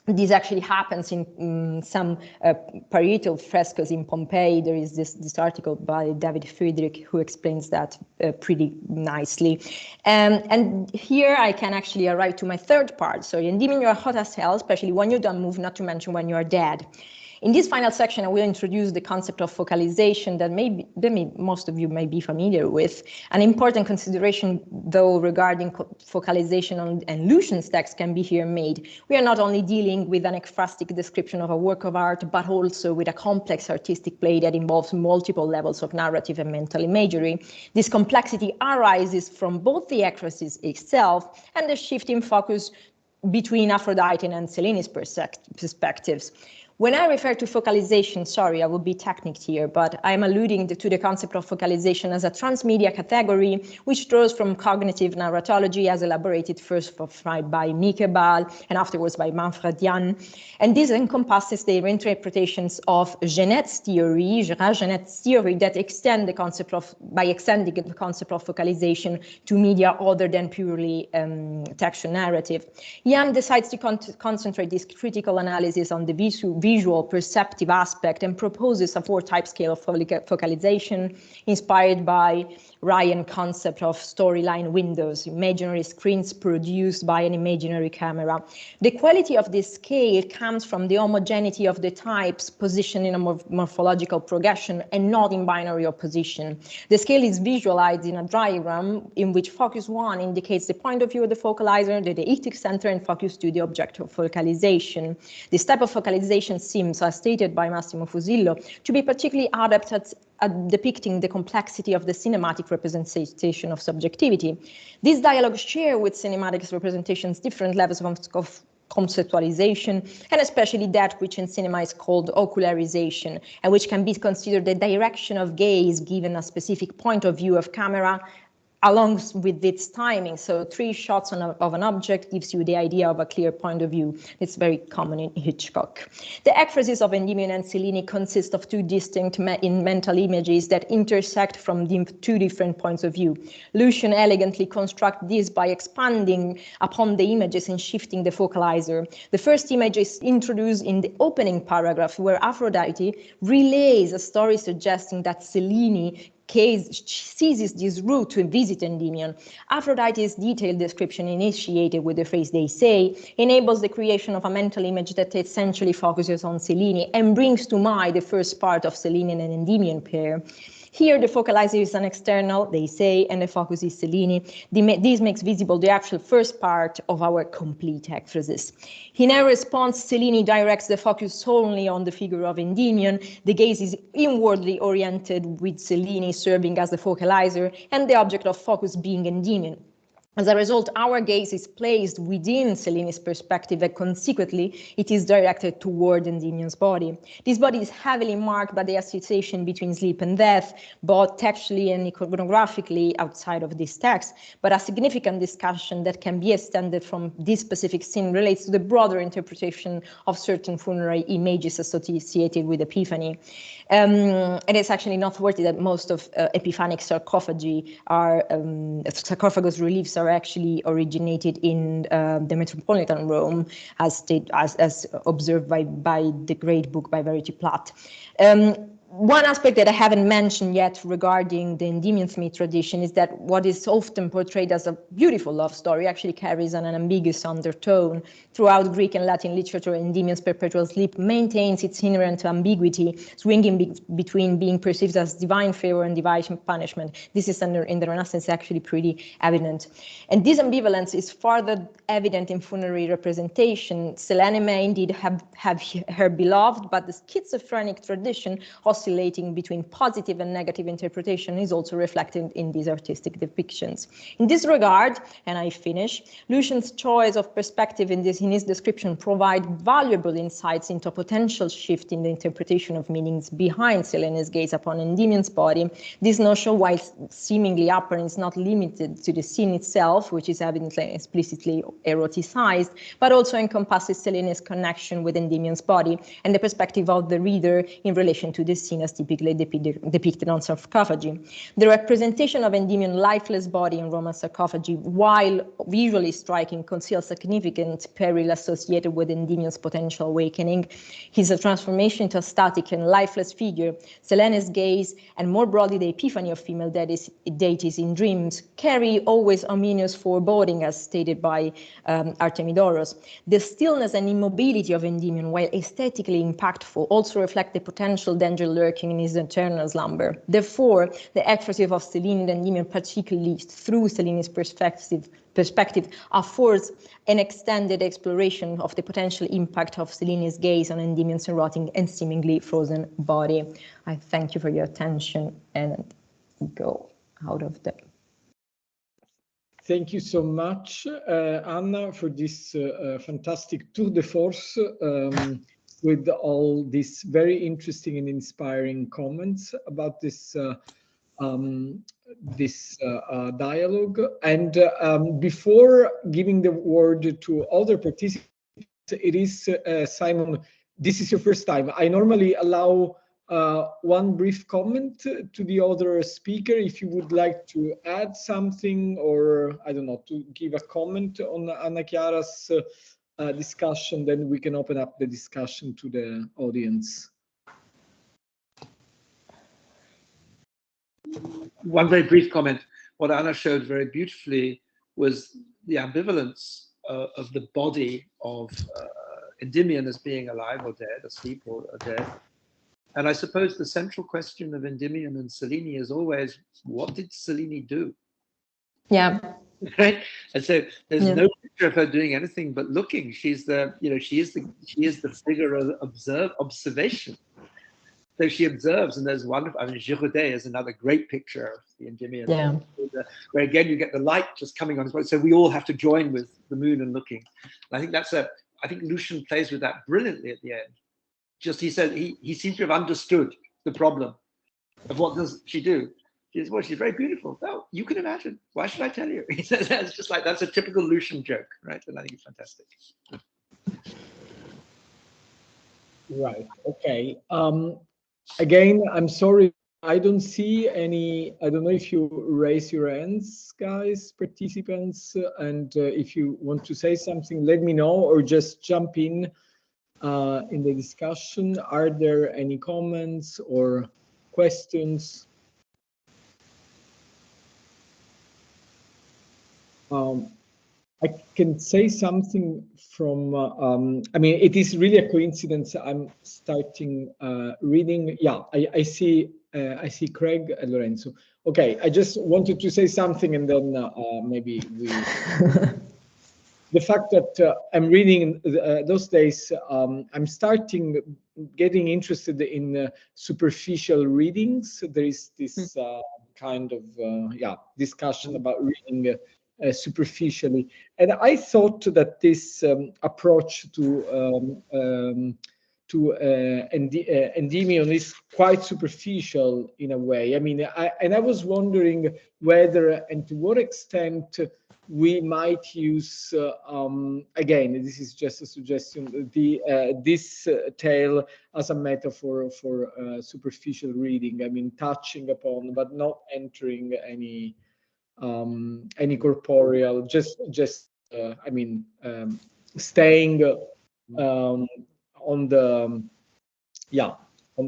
This actually happens in some parietal frescoes in Pompeii. There is this article by David Friedrich who explains that pretty nicely. And here I can actually arrive to my third part. So Endymion, you are hot as hell, especially when you don't move, not to mention when you are dead. In this final section, I will introduce the concept of focalization that most of you may be familiar with. An important consideration, though, regarding focalization and Lucian's text can be here made. We are not only dealing with an ekphrastic description of a work of art, but also with a complex artistic play that involves multiple levels of narrative and mental imagery. This complexity arises from both the ekphrasis itself and the shift in focus between Aphrodite and Selene's perspectives. When I refer to focalization, sorry, I will be technical here, but I'm alluding to the concept of focalization as a transmedia category, which draws from cognitive narratology as elaborated first by Mieke Bal and afterwards by Manfred Jan. And this encompasses the reinterpretations of Genet's theory, Genet's theory that extend the concept of, by extending the concept of focalization to media other than purely textual narrative. Jan decides to concentrate this critical analysis on the visual perceptive aspect and proposes a 4-type scale of focalization inspired by Ryan's concept of storyline windows, imaginary screens produced by an imaginary camera. The quality of this scale comes from the homogeneity of the types positioned in a morphological progression and not in binary opposition. The scale is visualized in a diagram in which focus 1 indicates the point of view of the focalizer, the eidetic center, and focus 2 the object of focalization. This type of focalization seems, as stated by Massimo Fusillo, to be particularly adept at depicting the complexity of the cinematic representation of subjectivity. These dialogues share with cinematic representations different levels of conceptualization, and especially that which in cinema is called ocularization, and which can be considered the direction of gaze given a specific point of view of camera along with its timing. So 3 shots of an object gives you the idea of a clear point of view. It's very common in Hitchcock. The ekphrasis of Endymion and Selene consist of 2 distinct mental images that intersect from 2 different points of view. Lucian elegantly constructs this by expanding upon the images and shifting the focalizer. The first image is introduced in the opening paragraph, where Aphrodite relays a story suggesting that Selene seizes this route to visit Endymion. Aphrodite's detailed description, initiated with the phrase "they say," enables the creation of a mental image that essentially focuses on Selene and brings to mind the first part of Selene and Endymion pair. Here, the focalizer is an external, they say, and the focus is Selene. This makes visible the actual first part of our complete ekphrasis. In her response, Selene directs the focus solely on the figure of Endymion. The gaze is inwardly oriented, with Selene serving as the focalizer and the object of focus being Endymion. As a result, our gaze is placed within Selene's perspective, and consequently, it is directed toward Endymion's body. This body is heavily marked by the association between sleep and death, both textually and iconographically outside of this text. But a significant discussion that can be extended from this specific scene relates to the broader interpretation of certain funerary images associated with Epiphany. It is actually noteworthy that most of epiphanic sarcophagus reliefs are actually originated in the metropolitan Rome, as observed by the great book by Verity Platt. One aspect that I haven't mentioned yet regarding the Endymion Smith tradition is that what is often portrayed as a beautiful love story actually carries an ambiguous undertone. Throughout Greek and Latin literature, Endymion's perpetual sleep maintains its inherent ambiguity, swinging between being perceived as divine favor and divine punishment. This is in the Renaissance actually pretty evident. And this ambivalence is further evident in funerary representation. Selene may indeed have her beloved, but the schizophrenic tradition oscillating between positive and negative interpretation is also reflected in these artistic depictions. In this regard, and I finish, Lucian's choice of perspective in his description provide valuable insights into a potential shift in the interpretation of meanings behind Selene's gaze upon Endymion's body. This notion, while seemingly apparent, is not limited to the scene itself, which is evidently explicitly eroticized, but also encompasses Selene's connection with Endymion's body and the perspective of the reader in relation to the scene. seen as typically depicted on sarcophagi. The representation of Endymion lifeless body in Roman sarcophagi, while visually striking, conceals significant peril associated with Endymion's potential awakening. His transformation into a static and lifeless figure, Selene's gaze, and more broadly the epiphany of female deities in dreams carry always ominous foreboding, as stated by Artemidoros. The stillness and immobility of Endymion, while aesthetically impactful, also reflect the potential danger lurking in his eternal slumber. Therefore, the expressive of Selene and Endymion, particularly through Selene's perspective, affords an extended exploration of the potential impact of Selene's gaze on Endymion's erotic and seemingly frozen body. I thank you for your attention and go out of the... Thank you so much, Anna, for this fantastic tour de force with all these very interesting and inspiring comments about this dialogue. And before giving the word to other participants, it is, Simon, this is your first time. I normally allow one brief comment to the other speaker. If you would like to add something, or I don't know, to give a comment on Anna Chiara's discussion, then we can open up the discussion to the audience. One very brief comment. What Anna showed very beautifully was the ambivalence of the body of Endymion as being alive or dead, asleep or dead. And I suppose the central question of Endymion and Selene is always, what did Selene do? Yeah. Right. And so there's no picture of her doing anything but looking. She's the, she is the figure of observation. So she observes, and there's wonderful. I mean, Girodet is another great picture of the Endymion, where again you get the light just coming on his body. So we all have to join with the moon and looking. And I think I think Lucian plays with that brilliantly at the end. Just he said he seems to have understood the problem of what does she do. She says, well, she's very beautiful. No, you can imagine. Why should I tell you? He says that's just like, that's a typical Lucian joke, right? And I think it's fantastic. Right. Okay. Again, I'm sorry, I don't see any. I don't know if you raise your hands, guys, participants, and if you want to say something, let me know, or just jump in the discussion. Are there any comments or questions? I can say something from, I mean, it is really a coincidence. I'm starting reading. Yeah, I see Craig and Lorenzo. Okay, I just wanted to say something, and then maybe we... The fact that I'm reading those days, I'm getting interested in superficial readings. There is this kind of discussion about reading superficially, and I thought that this approach to Endymion is quite superficial in a way. I mean, I was wondering whether and to what extent we might use, again, this is just a suggestion, this tale as a metaphor for superficial reading. I mean, touching upon, but not entering any corporeal, just I mean, staying on the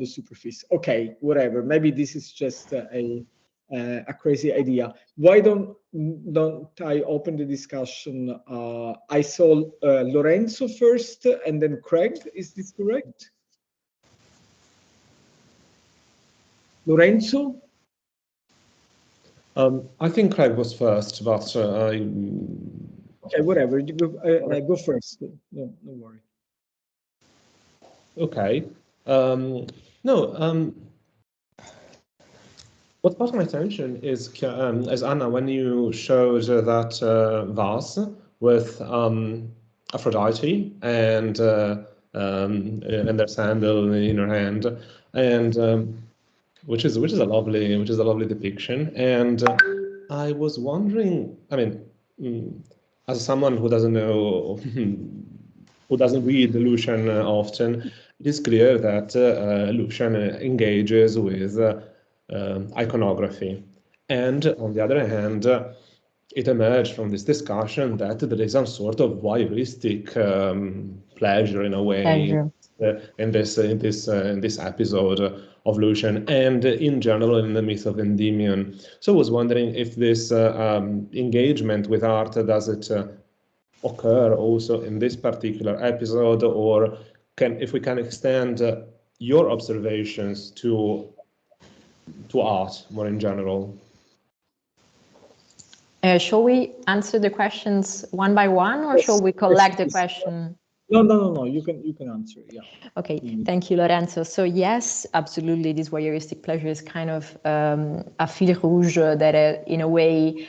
superficie. Okay, whatever. Maybe this is just a crazy idea. Why don't I open the discussion? I saw Lorenzo first, and then Craig. Is this correct? Lorenzo? I think Craig was first, but okay, whatever. You go first. No worry. Okay. What caught my attention is, as Anna, when you showed that vase with Aphrodite and their sandal in her hand, and which is a lovely depiction. And I was wondering, I mean, as someone who doesn't know who doesn't read Lucian often, it is clear that Lucian engages with iconography. And on the other hand, it emerged from this discussion that there is some sort of voyeuristic pleasure in a way in this episode of Lucian, and in general in the myth of Endymion. So I was wondering if this engagement with art, does it occur also in this particular episode, or if we can extend your observations to art more in general. Shall we answer the questions one by one, or shall we collect the question? No. You can answer. Yeah. Okay. Thank you, Lorenzo. So yes, absolutely. This voyeuristic pleasure is kind of a fil rouge that, in a way,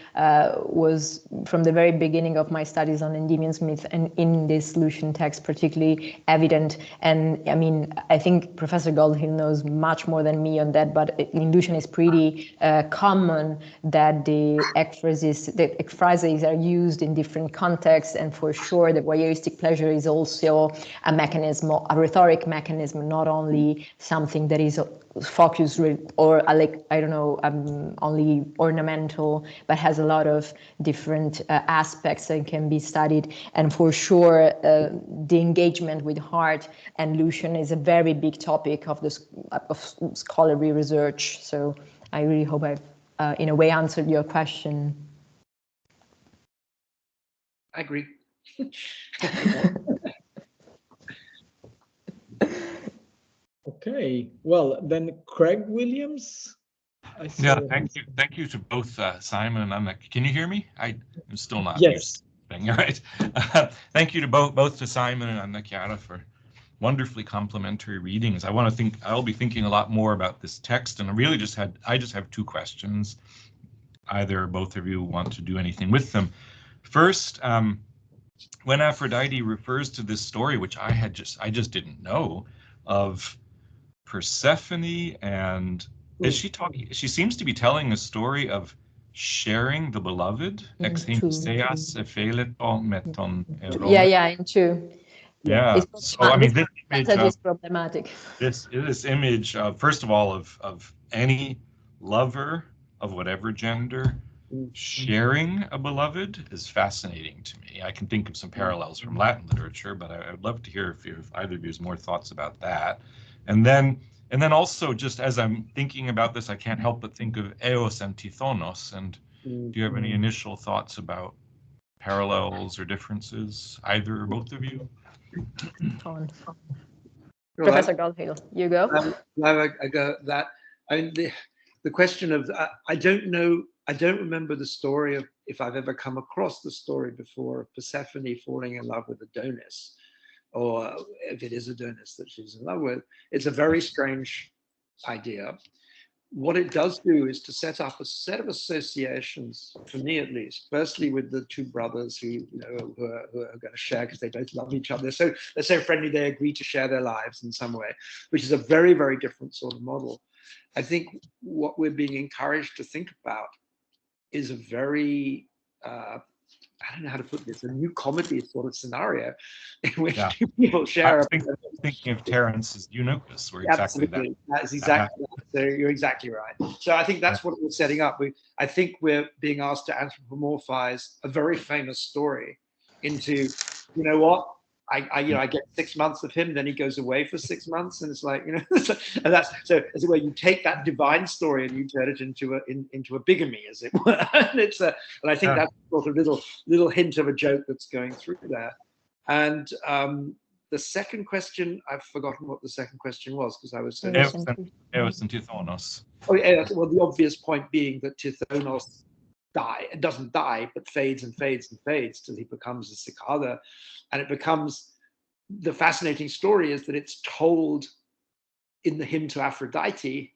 was from the very beginning of my studies on Endymion's myth, and in this Lucian text particularly evident. And I mean, I think Professor Goldhill knows much more than me on that. But in Lucian, it's pretty common that the ekphrases are used in different contexts, and for sure, the voyeuristic pleasure is also a mechanism, a rhetoric mechanism, not only something that is focused or only ornamental, but has a lot of different aspects that can be studied. And for sure, the engagement with art and Lucian is a very big topic of scholarly research. So I really hope I've, in a way, answered your question. I agree. Okay, well then, Craig Williams. Yeah, thank you to both Simon and Anna. Can you hear me? I'm still not. Yes. All right. Thank you to both to Simon and Anna Chiara for wonderfully complimentary readings. I'll be thinking a lot more about this text, and I just have two questions. Either both of you want to do anything with them. First, when Aphrodite refers to this story, which I just didn't know, of Persephone, and she seems to be telling a story of sharing the beloved. Yeah, in two. Yeah. So I mean, this image is problematic. This image of, first of all, of any lover of whatever gender sharing a beloved is fascinating to me. I can think of some parallels from Latin literature, but I would love to hear if either of you has more thoughts about that. And then also, just as I'm thinking about this, I can't help but think of Eos and Tithonus. And do you have any initial thoughts about parallels or differences, either or both of you? Professor Goldhill, you go. I go that. I mean, the question of I don't know. I don't remember the story of, if I've ever come across the story before, of Persephone falling in love with Adonis, or if it is Adonis that she's in love with. It's a very strange idea. What it does do is to set up a set of associations, for me at least, firstly with the two brothers who are going to share, because they both love each other. They're so friendly, they agree to share their lives in some way, which is a very, very different sort of model. I think what we're being encouraged to think about is a very, I don't know how to put this, a new comedy sort of scenario in which two people share. I was thinking of Terence's Eunuchus, where exactly that. That's exactly that. So you're exactly right. So I think that's what we're setting up. I think we're being asked to anthropomorphize a very famous story into, you know what? I get 6 months of him, then he goes away for 6 months, and it's like, and that's so as it were, you take that divine story and you turn it into a bigamy, as it were. And I think that's sort of little hint of a joke that's going through there. And the second question, I've forgotten what the second question was, because I was so Eos and Tithonus. Oh yeah, well, the obvious point being that Tithonus doesn't die, but fades and fades and fades till he becomes a cicada. And it becomes, the fascinating story is that it's told in the hymn to Aphrodite,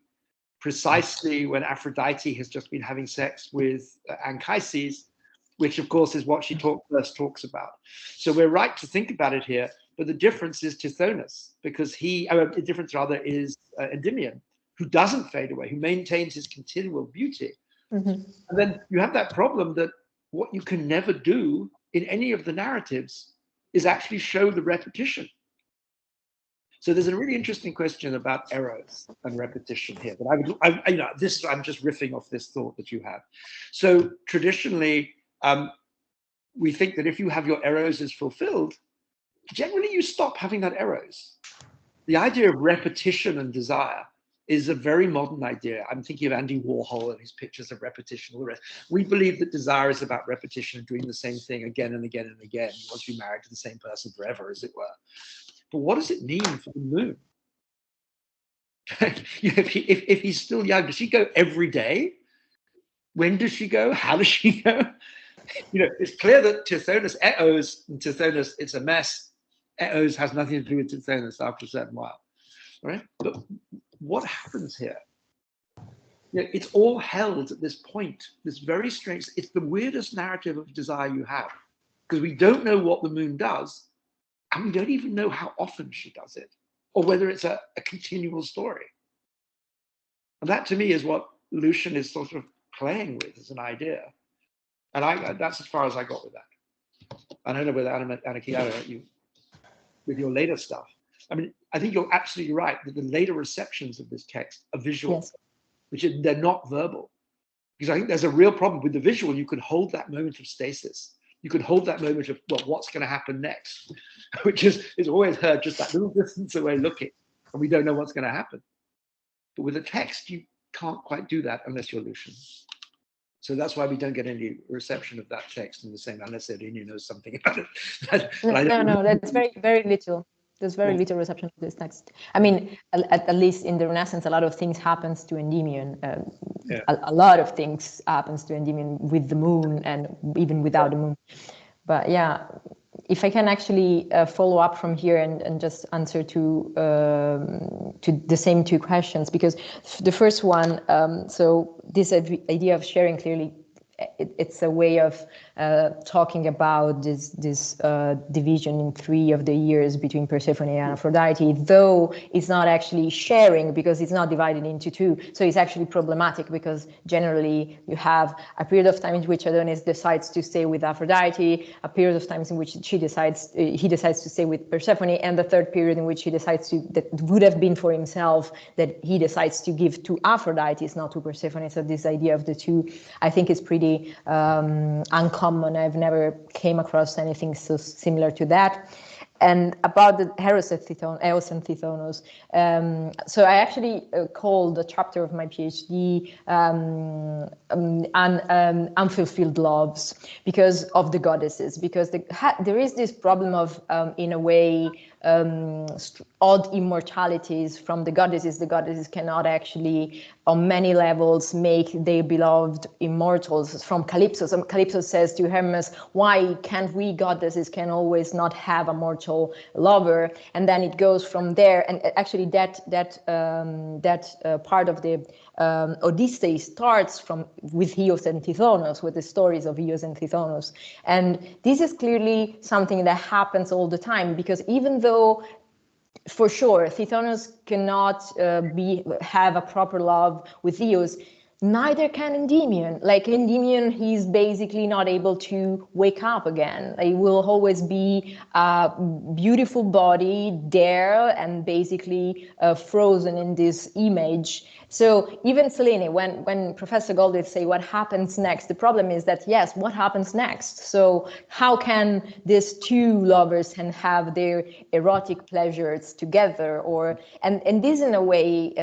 precisely when Aphrodite has just been having sex with Anchises, which of course is what she first talks about. So we're right to think about it here, but the difference is Tithonus, because the difference rather is Endymion, who doesn't fade away, who maintains his continual beauty. Mm-hmm. And then you have that problem that what you can never do in any of the narratives is actually show the repetition. So there's a really interesting question about eros and repetition here. But I'm just riffing off this thought that you have. So traditionally, we think that if you have your eros is fulfilled, generally you stop having that eros. The idea of repetition and desire is a very modern idea. I'm thinking of Andy Warhol and his pictures of repetition, all the rest. We believe that desire is about repetition and doing the same thing again and again and again. You want to be married to the same person forever, as it were. But what does it mean for the moon? If he's still young, does she go every day? When does she go? How does she go? It's clear that Tithonus, Eos, and Tithonus, it's a mess. Eos has nothing to do with Tithonus after a certain while, right? But what happens here? It's all held at this point, this very strange, it's the weirdest narrative of desire you have, because we don't know what the moon does, and we don't even know how often she does it, or whether it's a continual story. And that to me is what Lucian is sort of playing with as an idea. And that's as far as I got with that. I don't know whether Anna Chiara, with your later stuff. I mean, I think you're absolutely right that the later receptions of this text are visual, yes, which they're not verbal. Because I think there's a real problem with the visual. You could hold that moment of stasis. You could hold that moment of, well, what's going to happen next? Which is always heard just that little distance away looking, and we don't know what's going to happen. But with a text, you can't quite do that unless you're Lucian. So that's why we don't get any reception of that text in the same, unless Edina knows something about it. No, that's very, very little. There's very little reception of this text. I mean, at least in the Renaissance, a lot of things happens to Endymion. A lot of things happens to Endymion with the moon and even without the moon. But yeah, if I can actually follow up from here and just answer to the same two questions, because the first one, so this idea of sharing, clearly it's a way of talking about this division in 3 of the years between Persephone and Aphrodite, though it's not actually sharing because it's not divided into 2. So it's actually problematic because generally you have a period of time in which Adonis decides to stay with Aphrodite, a period of times in which he decides to stay with Persephone, and the third period in which he decides to, that would have been for himself, that he decides to give to Aphrodite, is not to Persephone. So this idea of the 2, I think, is pretty uncommon. I've never came across anything so similar to that. And about the Eros and Tithonus, so I actually called the chapter of my PhD Unfulfilled Loves, because of the goddesses, because there is this problem of, in a way, odd immortalities from the goddesses. The goddesses cannot actually, on many levels, make their beloved immortals. From Calypso, Calypso says to Hermes, why can't we goddesses can always not have a mortal lover? And then it goes from there. And actually that part of the Odyssey starts with Eos and Tithonus, with the stories of Eos and Tithonus. And this is clearly something that happens all the time, because even though, for sure, Tithonus cannot have a proper love with Eos, neither can Endymion. Like Endymion, he's basically not able to wake up again. He will always be a beautiful body there and basically frozen in this image. So even Selene, when Professor Goldhill say what happens next, the problem is that, yes, what happens next? So how can these 2 lovers can have their erotic pleasures together? And this in a way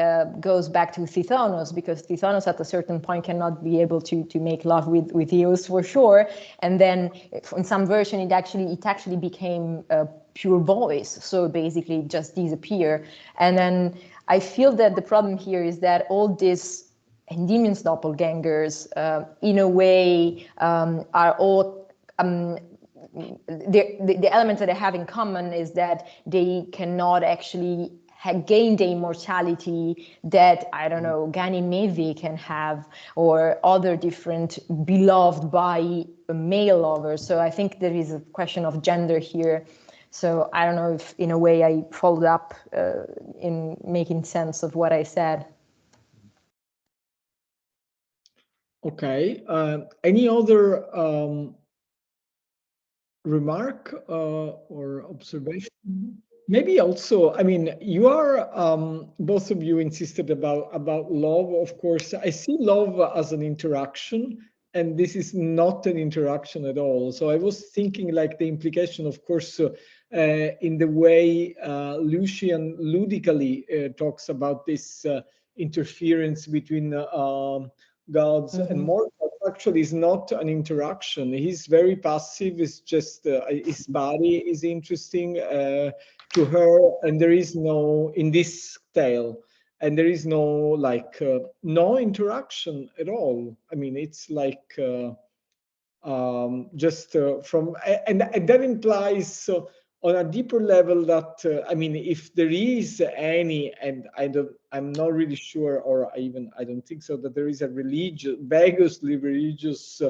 goes back to Tithonus, because Tithonus at a certain point cannot be able to make love with Eos, for sure. And then in some version it actually became pure voice, so basically just disappear. And then I feel that the problem here is that all these Endymion's doppelgangers, in a way, are all the elements that they have in common is that they cannot actually gain the immortality that, I don't know, Ganymede can have, or other different beloved by male lovers. So I think there is a question of gender here. So I don't know if, in a way, I followed up in making sense of what I said. Okay. Any other remark or observation? Maybe also, I mean, you are both of you insisted about love. Of course, I see love as an interaction, and this is not an interaction at all. So I was thinking like the implication, of course, in the way Lucian ludically talks about this interference between gods and mortals, actually is not an interaction. He's very passive. It's just his body is interesting to her, and there is no, in this tale, and there is no like no interaction at all. I mean, it's like just from, and that implies so on a deeper level that I mean, if there is any, and I'm not really sure, or I don't think so, that there is a religious, vaguely religious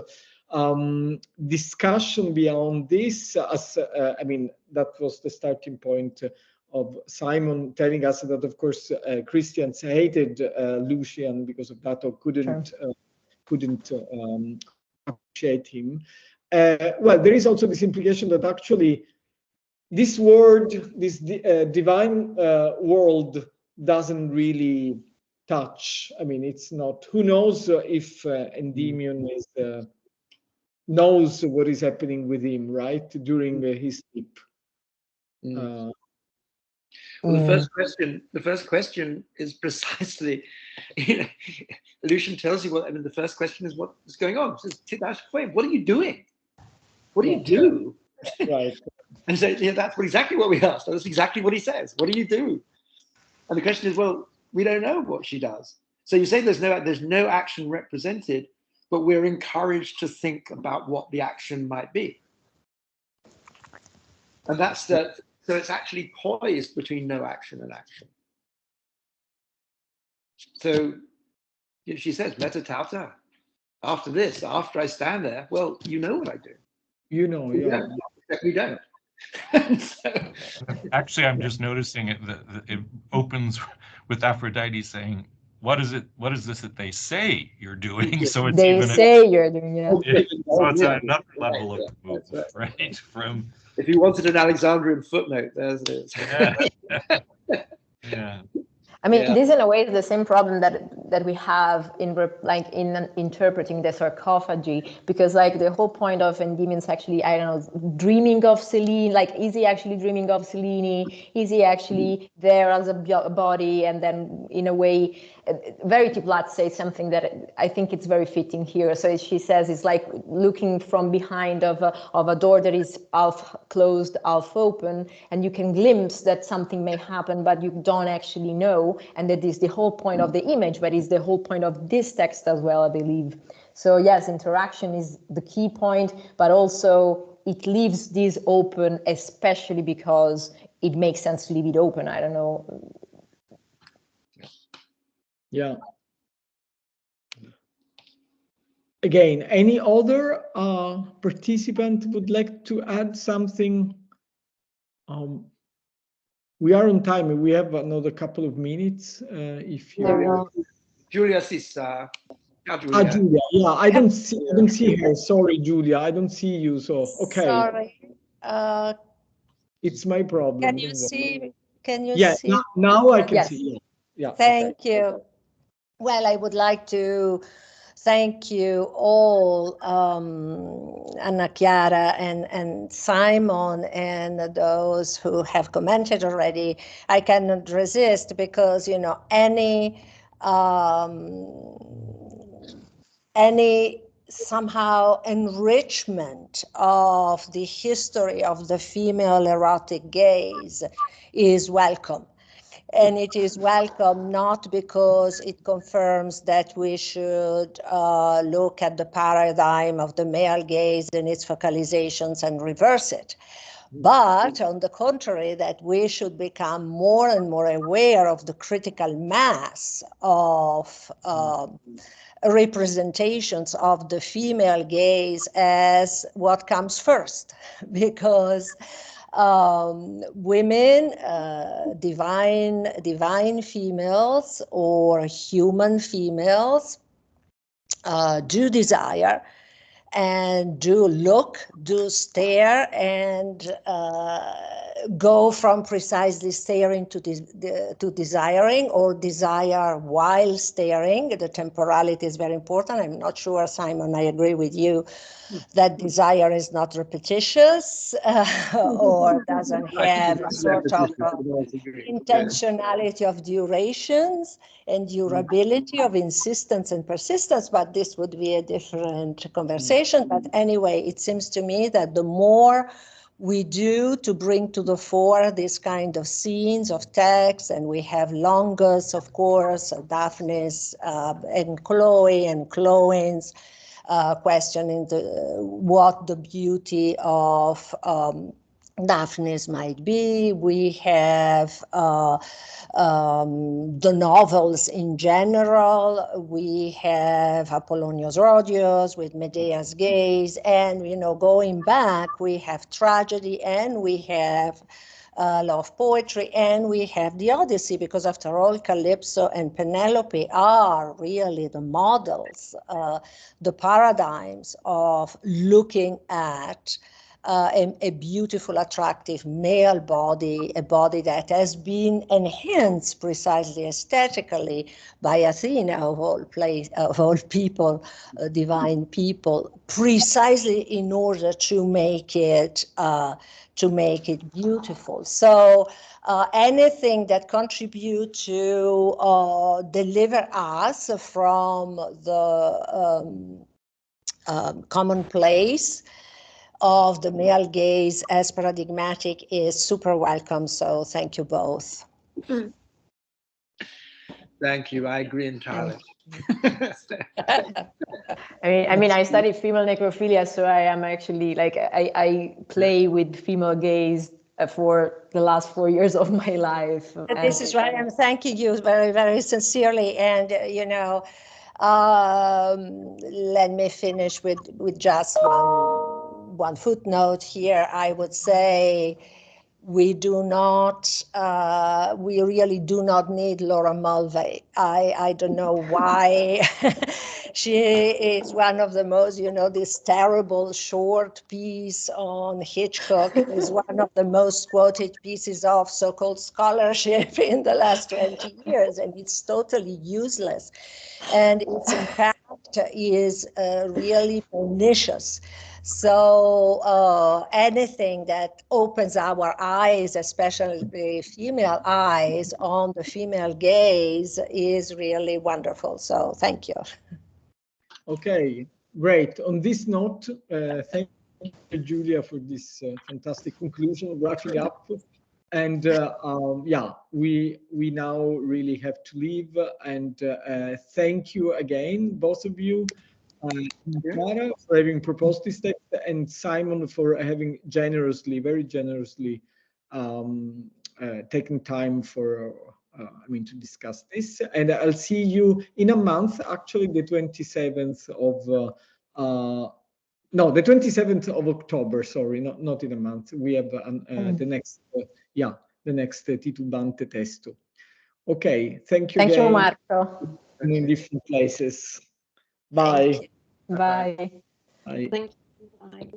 discussion beyond this. As I mean, that was the starting point of Simon telling us that, of course, Christians hated Lucian because of that, or couldn't appreciate him. Well, there is also this implication that actually this word, this divine world, doesn't really touch. I mean, it's not. Who knows if Endymion is knows what is happening with him, right, during his sleep. Well, the first question is precisely, you know, Lucian tells you, well, I mean, the first question is what is going on. It says, what are you doing? What do you do? Right. And so that's exactly what we asked. That's exactly what he says. What do you do? And the question is, well, we don't know what she does. So you say there's no action represented, but we're encouraged to think about what the action might be. And that's that. So it's actually poised between no action and action. So she says, meta tauta. After this, after I stand there, well, you know what I do. You know, yeah. We don't. So, actually, I'm just noticing it. It opens with Aphrodite saying, "What is it? What is this that they say you're doing?" So it's they say you're doing, yeah. So it's another level of movement, right? From if you wanted an Alexandrian footnote, there's it is. Yeah. I mean, this in a way is the same problem that we have in interpreting the sarcophagi, because like the whole point of Endymion's actually, I don't know, dreaming of Selene, like is he actually dreaming of Selene? Is he actually there as a body? And then in a way, Verity Blatt says something that I think it's very fitting here. So she says it's like looking from behind of a door that is half closed, half open, and you can glimpse that something may happen, but you don't actually know. And that is the whole point of the image, but it's the whole point of this text as well, I believe. So yes, interaction is the key point, but also it leaves this open, especially because it makes sense to leave it open. I don't know. Yeah. Again, any other participant would like to add something? We are on time. We have another couple of minutes. If you, Julia Sissa. Julia. Julia. Yeah, I don't see her. Sorry, Julia. I don't see you. So okay. Sorry. It's my problem. Can you see? Can you yeah, see? now I can see. Yeah. Thank you. Well, I would like to thank you all, Anna Chiara and Simon, and those who have commented already. I cannot resist because, you know, any somehow enrichment of the history of the female erotic gaze is welcome. And it is welcome not because it confirms that we should look at the paradigm of the male gaze and its focalizations and reverse it, but on the contrary, that we should become more and more aware of the critical mass of representations of the female gaze as what comes first, because women, divine females or human females do desire and do look, do stare, and go from precisely staring to desiring, or desire while staring. The temporality is very important. I'm not sure, Simon, I agree with you that desire is not repetitious or doesn't have a sort of intentionality of durations and durability of insistence and persistence, but this would be a different conversation. But anyway, it seems to me that the more we do to bring to the fore this kind of scenes of text, and we have Longus, of course, Daphnis, and Chloe and Chloe's questioning what the beauty of Daphnis might be. We have the novels in general. We have Apollonius Rhodius with Medea's Gaze, and going back, we have tragedy, and we have love poetry, and we have the Odyssey, because after all, Calypso and Penelope are really the models, the paradigms of looking at a beautiful, attractive male body, a body that has been enhanced precisely aesthetically by Athena, of all people, divine people, precisely in order to make it beautiful. So anything that contributes to deliver us from the commonplace of the male gaze as paradigmatic is super welcome. So thank you both. Thank you. I agree entirely. I mean, I studied female necrophilia, so I am actually I play with female gaze for the last 4 years of my life. And this is why I'm thanking you very, very sincerely. And let me finish with just one footnote here. I would say we really do not need Laura Mulvey. I don't know why. She is one of the most, this terrible short piece on Hitchcock is one of the most quoted pieces of so-called scholarship in the last 20 years, and it's totally useless. And its impact is really pernicious. So anything that opens our eyes, especially the female eyes, on the female gaze is really wonderful. So thank you. Okay, great. On this note, thank you, Julia, for this fantastic conclusion, wrapping up. And yeah, we now really have to leave. And thank you again, both of you. Clara for having proposed this text, and Simon for having very generously taken time for to discuss this. And I'll see you in a month, actually the 27th of the 27th of October, sorry, not in a month. We have the next the next Titubante Testo. Okay, thank you. Thank you, Marco. And in different places. Bye. Bye. Bye. Thank you. Bye.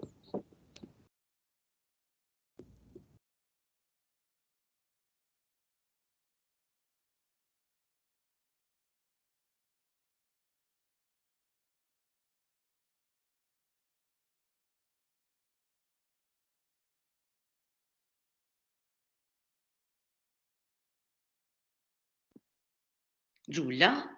Giulia?